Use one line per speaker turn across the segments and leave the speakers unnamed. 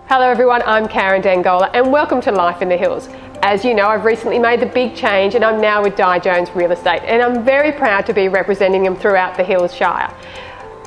Hello everyone, I'm Karen Dangola and welcome to Life in the Hills. As you know, I've recently made the big change and I'm now with Di Jones Real Estate, and I'm very proud to be representing them throughout the Hills Shire.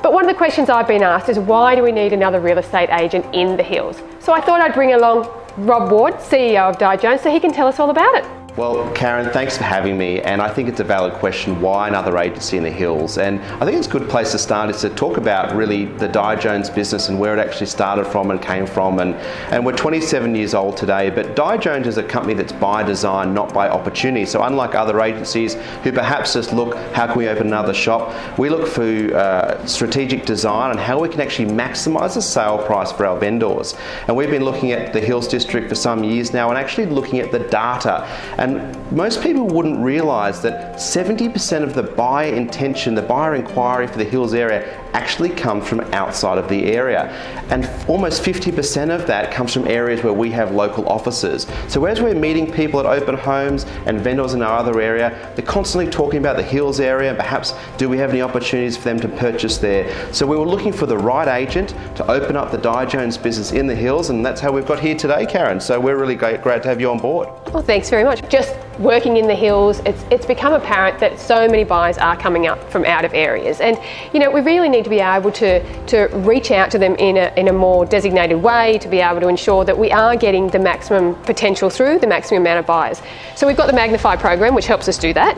But one of the questions I've been asked is, why do we need another real estate agent in the Hills? So I thought I'd bring along Rob Ward, CEO of Di Jones, so he can tell us all about it.
Well, Karen, thanks for having me, and I think it's a valid question, why another agency in the Hills? And I think it's a good place to start is to talk about really the Di Jones business and where it actually started from and came from. And we're 27 years old today, but Di Jones is a company that's by design, not by opportunity. So unlike other agencies who perhaps just look, how can we open another shop? We look for strategic design and how we can actually maximise the sale price for our vendors. And we've been looking at the Hills District for some years now and actually looking at the data. And most people wouldn't realise that 70% of the buyer intention, the buyer inquiry for the Hills area actually come from outside of the area. And almost 50% of that comes from areas where we have local offices. So as we're meeting people at open homes and vendors in our other area, they're constantly talking about the Hills area and perhaps do we have any opportunities for them to purchase there. So we were looking for the right agent to open up the Di Jones business in the Hills, and that's how we've got here today, Karen. So we're really great to have you on board.
Well, thanks very much. Just working in the Hills, it's become apparent that so many buyers are coming up from out of areas, and you know, we really need to be able to reach out to them in a more designated way, to be able to ensure that we are getting the maximum potential through the maximum amount of buyers. So we've got the Magnifier program, which helps us do that.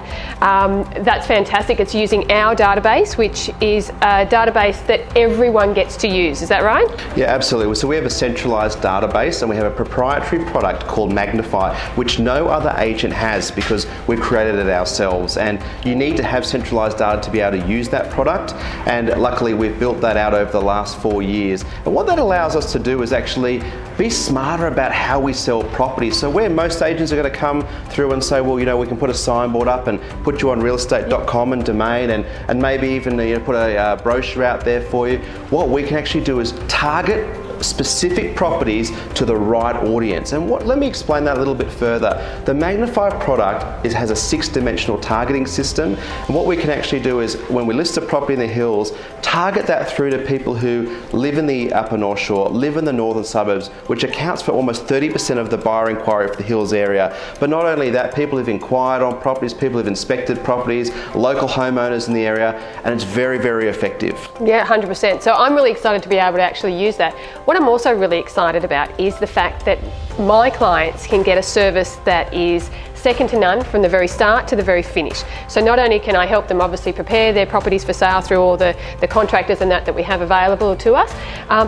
That's fantastic. It's using our database, which is a database that everyone gets to use. Is that right?
Yeah, absolutely. So we have a centralised database and we have a proprietary product called Magnifier, which no other agent has because we've created it ourselves. And you need to have centralised data to be able to use that product. And luckily we've built that out over the last 4 years. And what that allows us to do is actually be smarter about how we sell property. So where most agents are going to come through and say, well, you know, we can put a signboard up and put you on realestate.com and domain and maybe even put a brochure out there for you. What we can actually do is target specific properties to the right audience. And let me explain that a little bit further. The Magnifier product has a 6-dimensional targeting system, and what we can actually do is when we list a property in the Hills, target that through to people who live in the Upper North Shore, live in the northern suburbs, which accounts for almost 30% of the buyer inquiry for the Hills area. But not only that, people have inquired on properties, people have inspected properties, local homeowners in the area, and it's very, very effective.
Yeah, 100%. So I'm really excited to be able to actually use that. What I'm also really excited about is the fact that my clients can get a service that is second to none from the very start to the very finish. So not only can I help them obviously prepare their properties for sale through all the contractors and that we have available to us,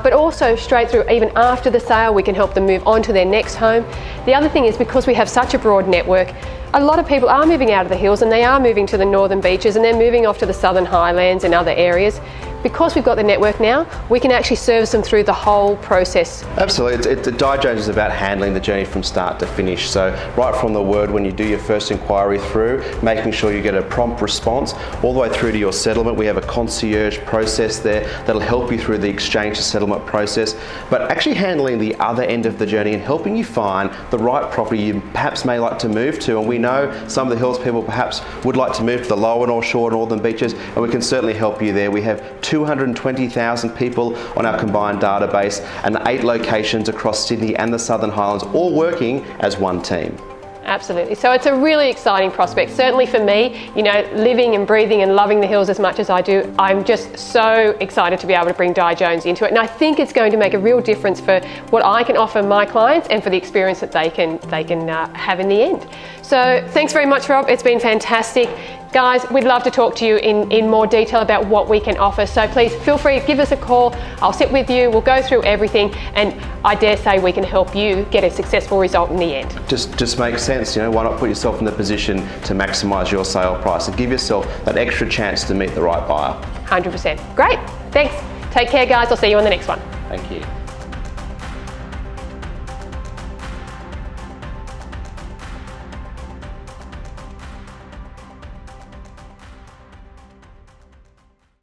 but also straight through even after the sale we can help them move on to their next home. The other thing is, because we have such a broad network, a lot of people are moving out of the Hills and they are moving to the northern beaches and they're moving off to the southern highlands and other areas. Because we've got the network now, we can actually service them through the whole process.
Absolutely. Di Jones is about handling the journey from start to finish. So right from the word when you do your first inquiry through, making sure you get a prompt response, all the way through to your settlement. We have a concierge process there that'll help you through the exchange to settlement process, but actually handling the other end of the journey and helping you find the right property you perhaps may like to move to. And we know some of the Hills people perhaps would like to move to the lower North Shore, northern beaches, and we can certainly help you there. We have 220,000 people on our combined database and 8 locations across Sydney and the Southern Highlands, all working as one team.
Absolutely. So it's a really exciting prospect. Certainly for me, you know, living and breathing and loving the Hills as much as I do, I'm just so excited to be able to bring Di Jones into it. And I think it's going to make a real difference for what I can offer my clients and for the experience that they can have in the end. So thanks very much, Rob. It's been fantastic. Guys, we'd love to talk to you in more detail about what we can offer. So please feel free to give us a call. I'll sit with you. We'll go through everything. And I dare say we can help you get a successful result in the end.
Just makes sense. You know, why not put yourself in the position to maximise your sale price and give yourself that extra chance to meet the right buyer?
100%. Great. Thanks. Take care, guys. I'll see you on the next one.
Thank you.